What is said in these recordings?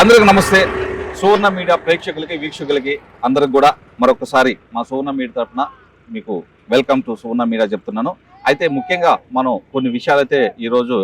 అందరికి నమస్తే. సువర్ణ మీడియా ప్రేక్షకులకి వీక్షకులకి అందరికి కూడా మరొకసారి మా సువర్ణ మీడియా తరఫున మీకు వెల్కమ్ టు సువర్ణ మీడియా చెప్తున్నాను. అయితే ముఖ్యంగా మనం కొన్ని విషయాలైతే ఈరోజు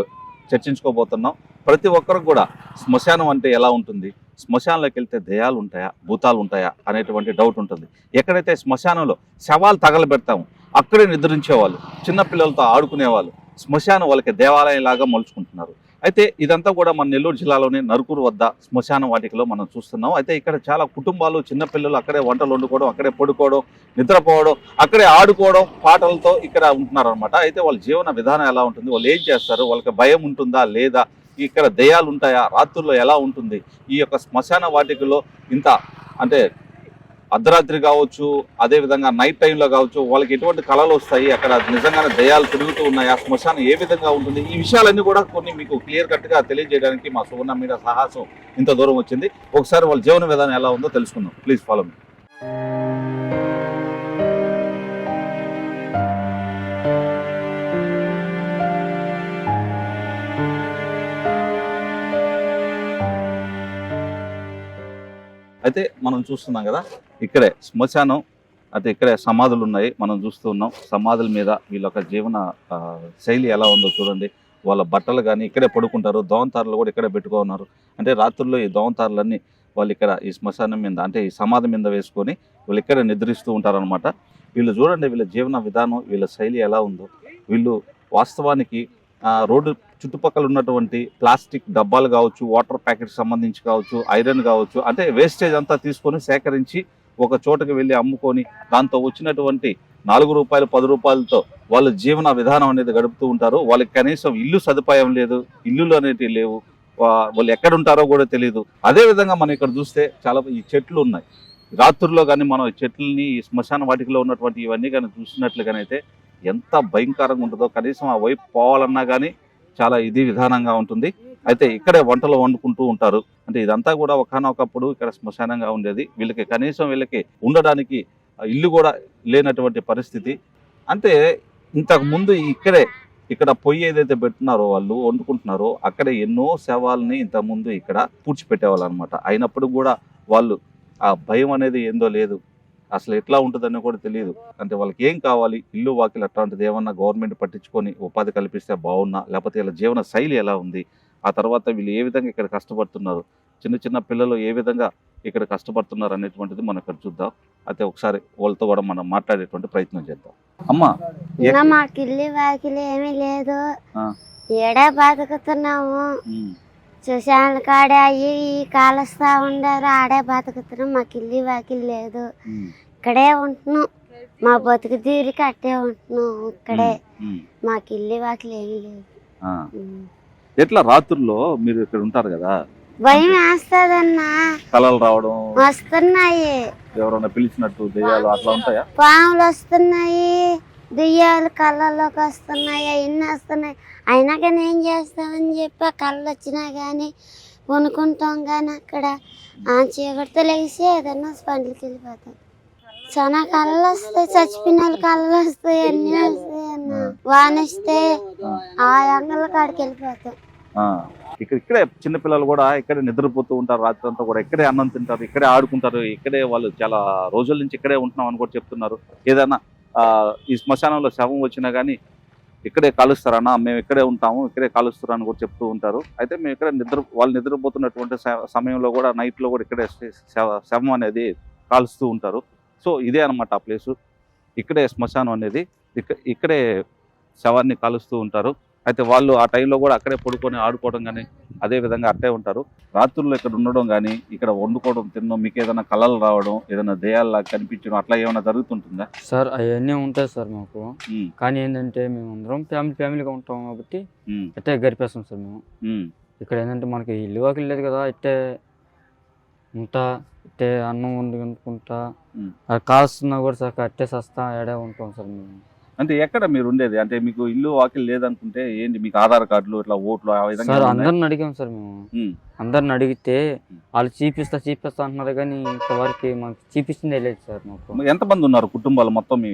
చర్చించుకోబోతున్నాం. ప్రతి ఒక్కరికి కూడా శ్మశానం అంటే ఎలా ఉంటుంది, శ్మశానంలోకి వెళ్తే దెయ్యాలు ఉంటాయా, భూతాలు ఉంటాయా అనేటువంటి డౌట్ ఉంటుంది. ఎక్కడైతే శ్మశానంలో శవాలు తగలబెడతాము అక్కడే నిద్రించేవాళ్ళు, చిన్నపిల్లలతో ఆడుకునేవాళ్ళు శ్మశానం వాళ్ళకి దేవాలయం లాగా మలుచుకుంటున్నారు. అయితే ఇదంతా కూడా మన నెల్లూరు జిల్లాలోని నరుకూరు వద్ద శ్మశాన వాటికలో మనం చూస్తున్నాం. అయితే ఇక్కడ చాలా కుటుంబాలు, చిన్నపిల్లలు అక్కడే వంటలు వండుకోవడం, అక్కడే పడుకోవడం, నిద్రపోవడం, అక్కడే ఆడుకోవడం, పాటలతో ఇక్కడ ఉంటున్నారు అనమాట. అయితే వాళ్ళ జీవన విధానం ఎలా ఉంటుంది, వాళ్ళు ఏం చేస్తారు, వాళ్ళకి భయం ఉంటుందా లేదా, ఇక్కడ దెయ్యాలు ఉంటాయా, రాత్రుల్లో ఎలా ఉంటుంది, ఈ యొక్క శ్మశాన వాటికలో ఇంత అంటే అర్ధరాత్రి కావచ్చు, అదేవిధంగా నైట్ టైంలో కావచ్చు, వాళ్ళకి ఎటువంటి కళలు వస్తాయి, అక్కడ నిజంగానే దయ్యాలు తిరుగుతూ ఉన్నాయా, శ్మశానం ఏ విధంగా ఉంటుంది, ఈ విషయాలన్నీ కూడా కొన్ని మీకు క్లియర్ కట్గా తెలియజేయడానికి మా సువర్ణ మీడియా సాహసం ఇంత దూరం వచ్చింది. ఒకసారి వాళ్ళ జీవన విధానం ఎలా ఉందో తెలుసుకుందాం. Please follow me. అయితే మనం చూస్తున్నాం కదా, ఇక్కడే శ్మశానం, అయితే ఇక్కడే సమాధులు ఉన్నాయి, మనం చూస్తూ ఉన్నాం. సమాధుల మీద వీళ్ళ యొక్క జీవన శైలి ఎలా ఉందో చూడండి. వాళ్ళ బట్టలు కానీ ఇక్కడే పడుకుంటారు, దోమతారులు కూడా ఇక్కడే పెట్టుకున్నారు. అంటే రాత్రుల్లో ఈ దోమతారులన్నీ వాళ్ళు ఇక్కడ ఈ శ్మశానం మీద అంటే ఈ సమాధి మీద వేసుకొని వీళ్ళు ఇక్కడే నిద్రిస్తూ ఉంటారనమాట. వీళ్ళు చూడండి, వీళ్ళ జీవన విధానం, వీళ్ళ శైలి ఎలా ఉందో. వీళ్ళు వాస్తవానికి రోడ్డు చుట్టుపక్కల ఉన్నటువంటి ప్లాస్టిక్ డబ్బాలు కావచ్చు, వాటర్ ప్యాకెట్ సంబంధించి కావచ్చు, ఐరన్ కావచ్చు, అంటే వేస్టేజ్ అంతా తీసుకొని సేకరించి ఒక చోటకి వెళ్ళి అమ్ముకొని దాంతో వచ్చినటువంటి 4 రూపాయలు 10 రూపాయలతో వాళ్ళ జీవన విధానం అనేది గడుపుతూ ఉంటారు. వాళ్ళకి కనీసం ఇల్లు సదుపాయం లేదు, ఇల్లులు అనేటివి లేవు, వాళ్ళు ఎక్కడ ఉంటారో కూడా తెలియదు. అదేవిధంగా మనం ఇక్కడ చూస్తే చాలా ఈ చెట్లు ఉన్నాయి. రాత్రుల్లో కానీ మనం ఈ చెట్లని, ఈ శ్మశాన వాటికలో ఉన్నటువంటి ఇవన్నీ కానీ చూసినట్లుగానైతే ఎంత భయంకరంగా ఉంటుందో, కనీసం ఆ వైపు పోవాలన్నా కానీ చాలా ఇది విధానంగా ఉంటుంది. అయితే ఇక్కడే వంటలు వండుకుంటూ ఉంటారు. అంటే ఇదంతా కూడా ఒకనొకప్పుడు ఇక్కడ శ్మశానంగా ఉండేది. వీళ్ళకి కనీసం వీళ్ళకి ఉండడానికి ఇల్లు కూడా లేనటువంటి పరిస్థితి. అంటే ఇంతకు ముందు ఇక్కడ పొయ్యి ఏదైతే పెట్టున్నారో వాళ్ళు వండుకుంటున్నారో అక్కడే ఎన్నో శవాలని ఇంతకుముందు ఇక్కడ పూడ్చిపెట్టేవాళ్ళు అనమాట. అయినప్పుడు కూడా వాళ్ళు ఆ భయం అనేది ఏందో లేదు, అసలు ఎట్లా ఉంటుందని కూడా తెలియదు. అంటే వాళ్ళకి ఏం కావాలి, ఇల్లు వాకిలు అట్లాంటిది ఏమన్నా గవర్నమెంట్ పట్టించుకొని ఉపాధి కల్పిస్తే బాగున్నా, లేకపోతే వీళ్ళ జీవన శైలి ఎలా ఉంది, ఆ తర్వాత వీళ్ళు ఏ విధంగా ఇక్కడ కష్టపడుతున్నారు, చిన్న చిన్న పిల్లలు ఏ విధంగా ఇక్కడ కష్టపడుతున్నారు అనేటువంటిది మనం ఇక్కడ చూద్దాం. అయితే ఒకసారి వాళ్ళతో కూడా మనం మాట్లాడేటువంటి ప్రయత్నం చేద్దాం. అమ్మా, మాకు ఇల్లు వాకిలు ఏమీ లేదు, ఏడా బతుకుతున్నాము. శ్మశాన కాడే అయ్యి కాలుస్తా ఉండారు, ఆడే బతుకుతున్నాం. మాకు ఇల్లు వాకిలు లేదు, ఇక్కడే ఉంటున్నాం. మా బతుకు తీరికి అట్టే ఉంటున్నాం ఇక్కడే. మాకు ఇల్లు వాకిలు ఏమీ లేదు. ఎట్లా రాత్రుల్లో మీరు ఇక్కడ ఉంటారు కదా, భయం వేస్తదన్నా, కళలు రావడం వస్తున్నాయి, ఎవరైనా పిలిచినట్టు దెయ్యాలు అట్లా ఉంటాయా? పాములు వస్తున్నాయి, దెయ్యాలు కళ్ళలోకి వస్తున్నాయి, అవన్నీ వస్తున్నాయి. అయినా కానీ ఏం చేస్తామని చెప్పి ఆ కళ్ళు వచ్చినా కానీ కొనుక్కుంటాం. కానీ అక్కడ చీకటితో లేచి ఏదన్నా పండ్లకి వెళ్ళిపోతాం. చాలా కళ్ళు వస్తాయి, చచ్చిపోయిన వాళ్ళు కళ్ళు వస్తాయి, అన్నీ వస్తాయి అన్న. వానిస్తే ఆ అంగళ్ళ కాడికి వెళ్ళిపోతాం. ఇక్కడే చిన్నపిల్లలు కూడా ఇక్కడే నిద్రపోతూ ఉంటారు, రాత్రి అంతా కూడా ఇక్కడే అన్నం తింటారు, ఇక్కడే ఆడుకుంటారు, ఇక్కడే వాళ్ళు చాలా రోజుల నుంచి ఇక్కడే ఉంటున్నాం అని కూడా చెప్తున్నారు. ఏదైనా ఈ శ్మశానంలో శవం వచ్చినా కానీ ఇక్కడే కాలుస్తారన్నా, మేము ఇక్కడే ఉంటాము, ఇక్కడే కాలుస్తారు అని కూడా చెప్తూ ఉంటారు. అయితే మేము ఇక్కడ వాళ్ళు నిద్రపోతున్నటువంటి సమయంలో కూడా నైట్లో కూడా ఇక్కడే శవం అనేది కాలుస్తూ ఉంటారు. సో ఇదే అనమాట ఆ ప్లేసు, ఇక్కడే శ్మశానం అనేది, ఇక్కడే శవాన్ని కాలుస్తూ ఉంటారు. అయితే వాళ్ళు ఆ టైంలో కూడా అక్కడే పడుకొని ఆడుకోవడం కానీ అదే విధంగా అట్టే ఉంటారు. రాత్రుల్లో ఇక్కడ ఉండడం కానీ ఇక్కడ వండుకోవడం, తినడం, మీకు ఏదైనా కళలు రావడం, ఏదైనా దెయ్యాల్లా కనిపించడం అట్లా ఏమైనా జరుగుతుంటుందా? సార్ అవన్నీ ఉంటాయి సార్ మాకు. కానీ ఏంటంటే మేము అందరం ఫ్యామిలీగా ఉంటాం కాబట్టి ఇట్టే గడిపేస్తాం సార్ మేము. ఇక్కడ ఏంటంటే మనకి ఇల్లు వాకిలు లేదు కదా, ఇట్టే ఉంటా, ఇట్టే అన్నం వండుకుంటా, కాస్తున్నా కూడా సార్ అట్టే సస్తా ఏడే ఉంటాం సార్ మేము. అంటే ఎక్కడ మీరు ఉండేది? అంటే మీకు ఇల్లు వాకిలు లేదనుకుంటే ఏంటి, మీకు ఆధార్ కార్డులు ఇట్లా ఓట్లు ఆ విధంగా? సార్ అందరిని అడిగాం సార్ మేము, అందరిని అడిగితే వాళ్ళు చూపిస్తా అంటున్నారు కానీ ఇంతవరకు మాకు చూపించిందే లేదు సార్. మాకు ఎంతమంది ఉన్నారు కుటుంబాలు మొత్తం?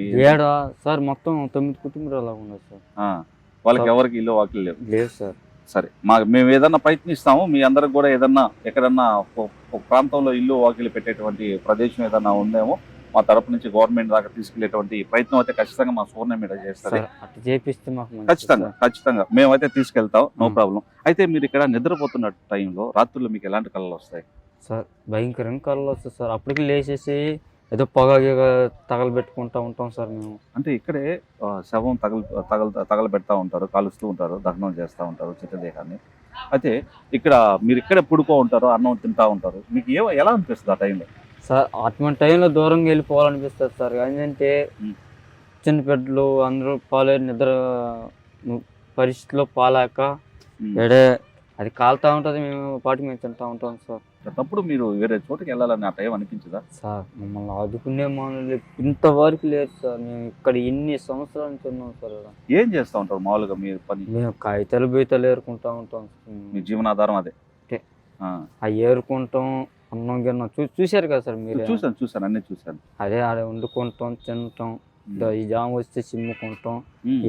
సార్ మొత్తం 9 కుటుంబాలు అలా ఉన్నారు సార్. వాళ్ళకి ఎవరికి ఇల్లు వాకిలు లేదు సార్. సరే మేము ఏదన్నా ప్రయత్నిస్తాము, మీ అందరికి కూడా ఏదన్నా ఎక్కడన్నా ఒక ప్రాంతంలో ఇల్లు వాకిలు పెట్టేటువంటి ప్రదేశం ఏదన్నా ఉందేమో మా తరపు నుంచి గవర్నమెంట్ దాకా తీసుకెళ్లేటువంటి ప్రయత్నం అయితే ఖచ్చితంగా మా సువర్ణ మీడియా చేస్తుంది. అట్లా చేపిస్తే మాకు మంచిది ఖచ్చితంగా సార్. ఖచ్చితంగా మేమైతే తీసుకెళ్తాం, నో ప్రాబ్లం. అయితే మీరు ఇక్కడ నిద్రపోతున్న టైంలో రాత్రుల్లో మీకు ఎలాంటి కళలు వస్తాయి? సార్ భయంకరంగా కళ్ళు వస్తుంది సార్. అప్పటికి లేచేసి ఏదో పొగ గిగ తగలబెట్టుకుంటా ఉంటాం సార్ మేము. అంటే ఇక్కడే శవం తగలబెడతా ఉంటారు, కాలుస్తూ ఉంటారు, దహనం చేస్తూ ఉంటారు చిత్తదేహాన్ని. అయితే ఇక్కడ మీరు ఇక్కడే పుడుకో ఉంటారు, అన్నం తింటా ఉంటారు, మీకు ఎలా అనిపిస్తుంది ఆ టైంలో? సార్ అటువంటి టైంలో దూరంగా వెళ్ళిపోవాలనిపిస్తుంది సార్. ఏంటంటే చిన్న బిడ్డలు అందరూ నిద్ర పరిస్థితిలో పాలాక ఎడే అది కాలుతా ఉంటుంది, మేము పాటికి మేము తింటా ఉంటాం సార్. అప్పుడు మీరు వేరే చోటుకి వెళ్ళాలని ఆ టైం అనిపించదా? సార్ మమ్మల్ని ఆదుకునే మామూలు ఇంతవరకు లేదు సార్. మేము ఇక్కడ ఎన్ని సంవత్సరాల నుంచి ఉన్నాం సార్. ఏం చేస్తూ ఉంటారు మామూలుగా మీరు పని? మేము కాగితాలు బీతాలు ఏరుకుంటా ఉంటాం. మీ జీవనాధారం అదే? అవి ఏరుకుంటాం, అన్నం గిన్నం చూశారు కదా సార్ మీరు? చూసాను అన్ని చూసాను. అదే ఆడ వండుకుంటాం, తింటాం, ఈ జామ వస్తే చిమ్ముకుంటాం,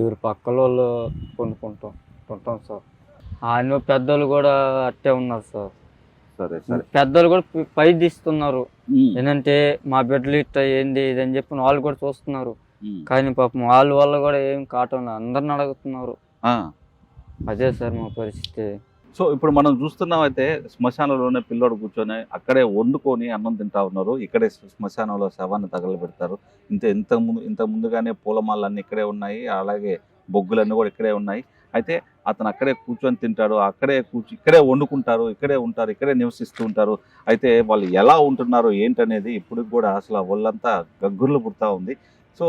ఎవరి పక్కల వాళ్ళు వండుకుంటాం ఉంటాం సార్. ఆయన పెద్దోళ్ళు కూడా అట్టే ఉన్నారు సార్. సరే సరే, పెద్దోళ్ళు కూడా పై తీస్తున్నారు. ఏంటంటే మా బిడ్డలు ఇట్ట ఏంది ఇదని చెప్పి వాళ్ళు కూడా చూస్తున్నారు. కానీ పాపం వాళ్ళ వల్ల కూడా ఏం కావటం అందరిని అడుగుతున్నారు. అదే సార్ మా పరిస్థితి. సో ఇప్పుడు మనం చూస్తున్నాం, అయితే శ్మశానంలోనే పిల్లోడు కూర్చొని అక్కడే వండుకొని అన్నం తింటా ఉన్నారు. ఇక్కడే శ్మశానంలో శవాన్ని తగలబెడతారు. ఇంత ముందుగానే పూలమాలన్నీ ఇక్కడే ఉన్నాయి, అలాగే బొగ్గులన్నీ కూడా ఇక్కడే ఉన్నాయి. అయితే అతను అక్కడే కూర్చొని తింటాడు, ఇక్కడే వండుకుంటారు, ఇక్కడే ఉంటారు, ఇక్కడే నివసిస్తూ ఉంటారు. అయితే వాళ్ళు ఎలా ఉంటున్నారు ఏంటనేది ఇప్పుడు కూడా అసలు ఒళ్ళంతా గగ్గుర్లు పుడతా ఉంది. సో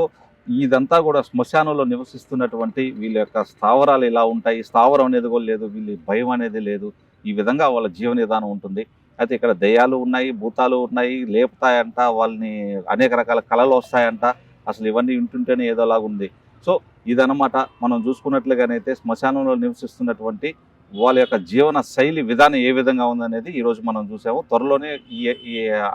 ఇదంతా కూడా శ్మశానంలో నివసిస్తున్నటువంటి వీళ్ళ యొక్క స్థావరాలు ఎలా ఉంటాయి, స్థావరం అనేది కూడా లేదు, వీళ్ళ భయం అనేది లేదు, ఈ విధంగా వాళ్ళ జీవన విధానం ఉంటుంది. అయితే ఇక్కడ దయ్యాలు ఉన్నాయి, భూతాలు ఉన్నాయి, లేపుతాయంట, వాళ్ళని అనేక రకాల కళలు వస్తాయంట. అసలు ఇవన్నీ వింటుంటేనే ఏదోలాగా ఉంది. సో ఇదన్నమాట మనం చూసుకున్నట్లుగానైతే శ్మశానంలో నివసిస్తున్నటువంటి వాళ్ళ యొక్క జీవన శైలి విధానం ఏ విధంగా ఉందనేది ఈరోజు మనం చూసాము. త్వరలోనే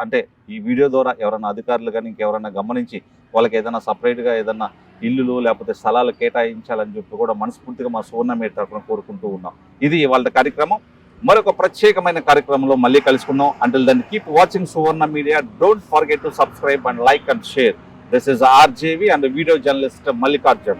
అంటే ఈ వీడియో ద్వారా ఎవరైనా అధికారులు కానీ ఇంకెవరైనా గమనించి వాళ్ళకి ఏదైనా సపరేట్గా ఏదైనా ఇల్లులు లేకపోతే స్థలాలు కేటాయించాలని చెప్పి కూడా మనస్ఫూర్తిగా మా సువర్ణ మీడియా తరఫున కోరుకుంటూ ఉన్నాం. ఇది వాళ్ళ కార్యక్రమం. మరొక ప్రత్యేకమైన కార్యక్రమంలో మళ్ళీ కలుసుకుందాం. Until then keep watching Suvarna media. Don't forget to subscribe and like and share. This is RJV and the video journalist Mallikarjun.